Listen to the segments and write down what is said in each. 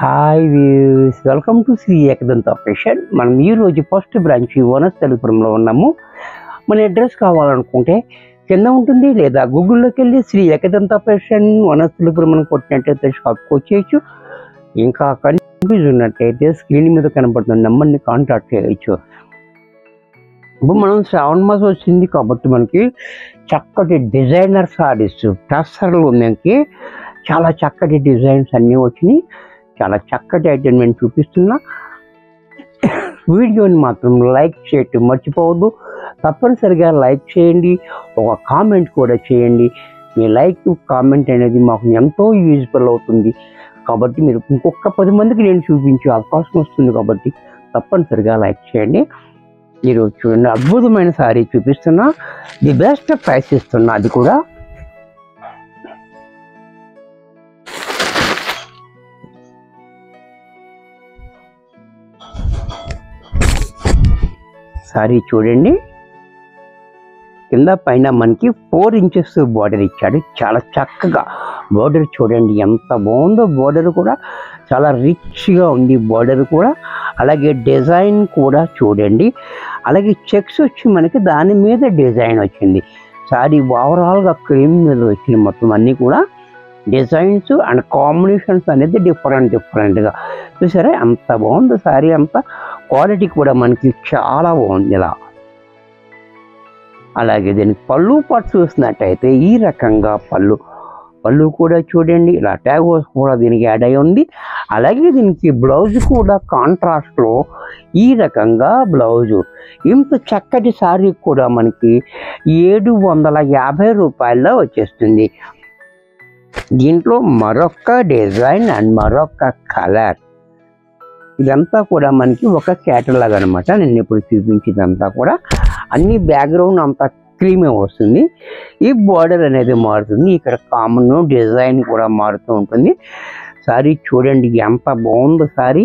Hi views, welcome to Shri Ekadanta fashion. మనం ఈరోజు first branch వనస్థలిపురంలో ఉన్నాము. మన అడ్రస్ కావాలనుకుంటే కింద ఉంటుంది, లేదా గూగుల్లోకి వెళ్ళి శ్రీ ఏకదంత ఫ్యాషన్ వనస్థలిపురం అని కొట్టినట్టయితే షాప్కి వచ్చేయచ్చు. ఇంకా కన్ఫ్యూజ్ ఉన్నట్టయితే స్క్రీన్ మీద కనబడుతున్న నెంబర్ని కాంటాక్ట్ చేయవచ్చు. ఇప్పుడు మనం శ్రావణ మాసం వచ్చింది కాబట్టి మనకి చక్కటి డిజైనర్ సారీస్ టస్సర్లు మనకి చాలా చక్కటి డిజైన్స్ అన్నీ వచ్చినాయి. చాలా చక్కటి ఐటమ్ నేను చూపిస్తున్నా. వీడియోని మాత్రం లైక్ చేయటం మర్చిపోవద్దు. తప్పనిసరిగా లైక్ చేయండి, ఒక కామెంట్ కూడా చేయండి. మీ లైక్ కామెంట్ అనేది మాకు ఎంతో యూజ్ఫుల్ అవుతుంది. కాబట్టి మీరు ఇంకొక 10 మందికి నేను చూపించే అవకాశం వస్తుంది. కాబట్టి తప్పనిసరిగా లైక్ చేయండి. ఈరోజు చూడండి, అద్భుతమైన సారీ చూపిస్తున్నా, ది బెస్ట్ ప్రైస్ ఇస్తున్నా. అది కూడా సారీ చూడండి, కింద పైన మనకి 4 ఇంచెస్ బార్డర్ ఇచ్చాడు. చాలా చక్కగా బార్డర్ చూడండి ఎంత బాగుందో. బార్డర్ కూడా చాలా రిచ్గా ఉంది బార్డర్ కూడా. అలాగే డిజైన్ కూడా చూడండి. అలాగే చెక్స్ వచ్చి మనకి దాని మీద డిజైన్ వచ్చింది. సారీ ఓవరాల్గా క్రీమ్ మీద వచ్చింది. మొత్తం అన్నీ కూడా డిజైన్స్ అండ్ కాంబినేషన్స్ అనేది డిఫరెంట్గా చూసారా, అంత బాగుంది సారీ. అంత క్వాలిటీ కూడా మనకి చాలా బాగుంది ఇలా. అలాగే దీనికి పళ్ళు పాటు చూసినట్టయితే ఈ రకంగా పళ్ళు కూడా చూడండి, ఇలా ట్యాగోస్ కూడా దీనికి యాడ్ అయి ఉంది. అలాగే దీనికి బ్లౌజ్ కూడా కాంట్రాస్ట్లో ఈ రకంగా బ్లౌజు. ఇంత చక్కటి సారీ కూడా మనకి 750 రూపాయల్లో వచ్చేస్తుంది. దీంట్లో మరొక డిజైన్ అండ్ మరొక కలర్, ఇదంతా కూడా మనకి ఒక క్యాటలాగ్ అనమాట. నేను ఇప్పుడు చూపించేదంతా కూడా అన్ని బ్యాక్గ్రౌండ్ అంతా క్రీమే వస్తుంది. ఈ బార్డర్ అనేది మారుతుంది. ఇక్కడ కామన్ డిజైన్ కూడా మారుతూ ఉంటుంది. సారీ చూడండి ఎంత బాగుందో సారీ,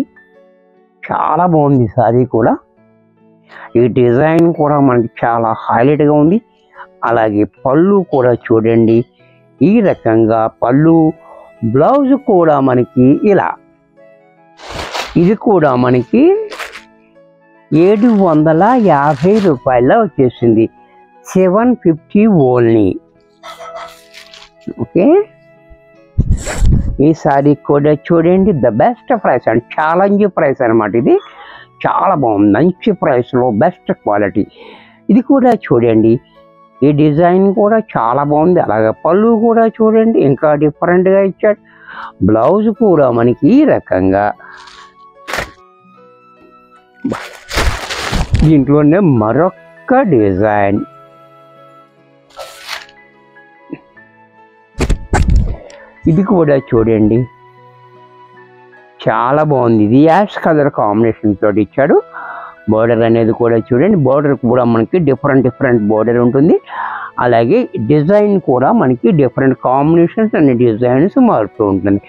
చాలా బాగుంది సారీ కూడా. ఈ డిజైన్ కూడా మనకి చాలా హైలైట్గా ఉంది. అలాగే పళ్ళు కూడా చూడండి ఈ రకంగా పళ్ళు. బ్లౌజ్ కూడా మనకి ఇలా, ఇది కూడా మనకి 750 రూపాయల్లో వచ్చేసింది. 750 ఓన్లీ. ఓకే, ఈ సారీ కూడా చూడండి the best price and challenge price అనమాట. ఇది చాలా బాగుంది, మంచి ప్రైస్లో బెస్ట్ క్వాలిటీ. ఇది కూడా చూడండి, ఈ డిజైన్ కూడా చాలా బాగుంది. అలాగే పళ్ళు కూడా చూడండి ఇంకా డిఫరెంట్గా ఇచ్చాడు. బ్లౌజ్ కూడా మనకి ఈ రకంగా. దీంట్లోనే మరొక డిజైన్, ఇది కూడా చూడండి చాలా బాగుంది. ఇది యాష్ కలర్ కాంబినేషన్ తోటి ఇచ్చాడు. బోర్డర్ అనేది కూడా చూడండి, బోర్డర్ కూడా మనకి డిఫరెంట్ బోర్డర్ ఉంటుంది. అలాగే డిజైన్ కూడా మనకి డిఫరెంట్ కాంబినేషన్స్ అండ్ డిజైన్స్ మారుతూ ఉంటుంది.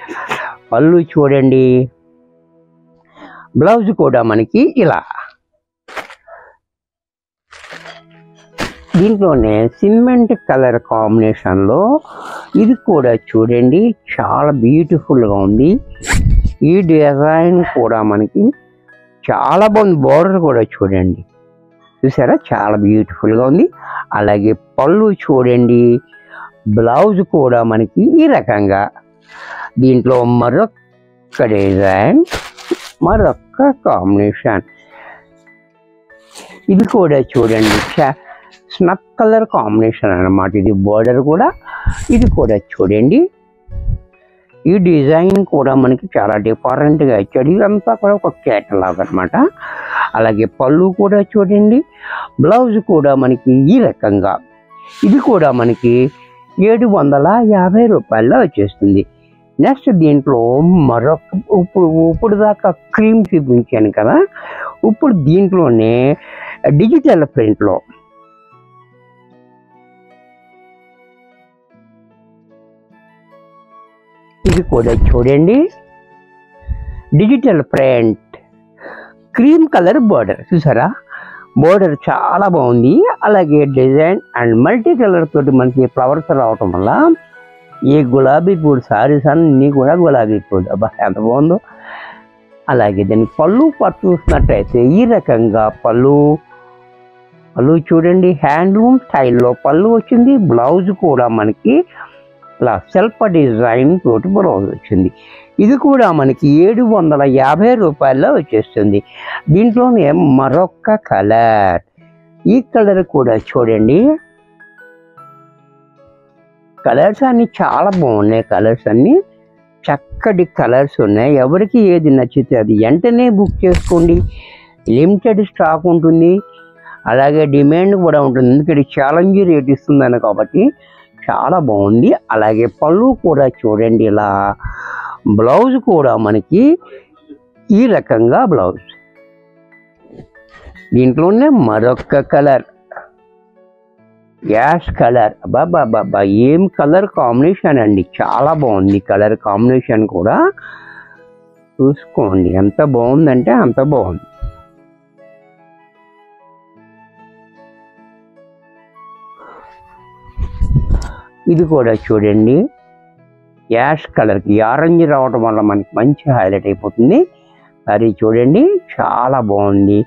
పళ్ళు చూడండి, బ్లౌజ్ కూడా మనకి ఇలా. దీంట్లోనే సిమెంట్ కలర్ కాంబినేషన్లో ఇది కూడా చూడండి చాలా బ్యూటిఫుల్గా ఉంది. ఈ డిజైన్ కూడా మనకి చాలా బాగుంది. బోర్డర్ కూడా చూడండి, చూసారా చాలా బ్యూటిఫుల్గా ఉంది. అలాగే పళ్ళు చూడండి, బ్లౌజ్ కూడా మనకి ఈ రకంగా. దీంట్లో మరొక డిజైన్, మరొక కాంబినేషన్, ఇది కూడా చూడండి స్నఫ్ కలర్ కాంబినేషన్ అన్నమాట. ఇది బోర్డర్ కూడా, ఇది కూడా చూడండి. ఈ డిజైన్ కూడా మనకి చాలా డిఫరెంట్గా ఇచ్చాడు. ఇదంతా కూడా ఒక క్యాటలాగ్ అనమాట. అలాగే పళ్ళు కూడా చూడండి, బ్లౌజ్ కూడా మనకి ఈ రకంగా. ఇది కూడా మనకి 750 రూపాయల్లో వచ్చేస్తుంది. నెక్స్ట్ దీంట్లో మరొక, ఇప్పుడు దాకా క్రీమ్ చూపించాను కదా, ఇప్పుడు దీంట్లోనే డిజిటల్ ప్రింట్లో ఇది కూడా చూడండి, digital print cream colour border చూసారా, బోర్డర్ చాలా బాగుంది. అలాగే డిజైన్ అండ్ మల్టీ కలర్ తోటి మనకి ఫ్లవర్స్ రావటం వల్ల ఈ గులాబీ పూలు సారీస్ అన్నీ కూడా గులాబీ పూలు. అబ్బా ఎంత బాగుందో. అలాగే దాని పళ్ళు పాటు చూసినట్టయితే ఈ రకంగా పళ్ళు చూడండి, హ్యాండ్లూమ్ స్టైల్లో పళ్ళు వచ్చింది. బ్లౌజ్ కూడా మనకి ఇలా సెల్ఫ్ డిజైన్ తోటి బ్లౌజ్ వచ్చింది. ఇది కూడా మనకి 750 రూపాయల్లో వచ్చేస్తుంది. దీంట్లోనే మరొక కలర్, ఈ కలర్ కూడా చూడండి. కలర్స్ అన్నీ చాలా బాగున్నాయి. కలర్స్ అన్నీ చక్కటి కలర్స్ ఉన్నాయి. ఎవరికి ఏది నచ్చితే అది వెంటనే బుక్ చేసుకోండి. లిమిటెడ్ స్టాక్ ఉంటుంది, అలాగే డిమాండ్ కూడా ఉంటుంది. ఎందుకంటే ఛాలెంజ్ రేట్ ఇస్తుందని కాబట్టి చాలా బాగుంది. అలాగే పళ్ళు కూడా చూడండి, ఇలా బ్లౌజ్ కూడా మనకి ఈ రకంగా బ్లౌజ్. దీంట్లోనే మరొక కలర్, యాష్ కలర్. బాబా ఏం కలర్ కాంబినేషన్ అండి, చాలా బాగుంది. కలర్ కాంబినేషన్ కూడా చూసుకోండి, ఎంత బాగుందంటే అంత బాగుంది. ఇది కూడా చూడండి, యాష్ కలర్కి ఆరెంజ్ రావడం వల్ల మనకి మంచి హైలైట్ అయిపోతుంది. అది చూడండి, చాలా బాగుంది.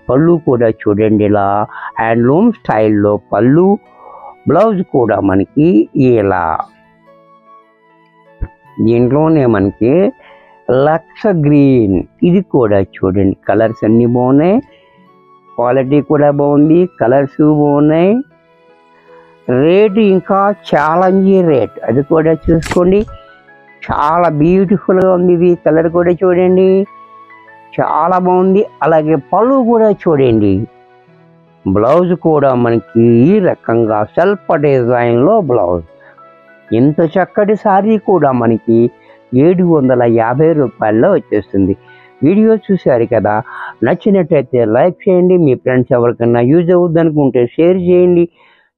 పళ్ళు కూడా చూడండి, ఇలా హ్యాండ్లూమ్ స్టైల్లో పళ్ళు, బ్లౌజ్ కూడా మనకి ఇలా. దీంట్లోనే మనకి లక్ష గ్రీన్, ఇది కూడా చూడండి. కలర్స్ అన్నీ బాగున్నాయి, క్వాలిటీ కూడా బాగుంది, కలర్స్ బాగున్నాయి. రేటు ఇంకా ఛాలెంజ్ రేట్, అది కూడా చూసుకోండి. చాలా బ్యూటిఫుల్గా ఉంది. ఇది కలర్ కూడా చూడండి, చాలా బాగుంది. అలాగే పళ్ళు కూడా చూడండి, బ్లౌజ్ కూడా మనకి ఈ రకంగా సెల్ఫ్ డిజైన్లో బ్లౌజ్. ఇంత చక్కటి శారీ కూడా మనకి 750 రూపాయల్లో వచ్చేస్తుంది. వీడియో చూశారు కదా, నచ్చినట్టయితే లైక్ చేయండి. మీ ఫ్రెండ్స్ ఎవరికైనా యూజ్ అవుద్ది అనుకుంటే షేర్ చేయండి.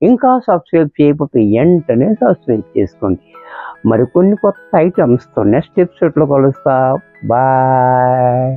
ఇంకా సబ్స్క్రైబ్ చేయకపోతే వెంటనే సబ్స్క్రైబ్ చేసుకోండి. మరికొన్ని కొత్త ఐటమ్స్తో నెక్స్ట్ ఎపిసోడ్లో కలుస్తా. బాయ్.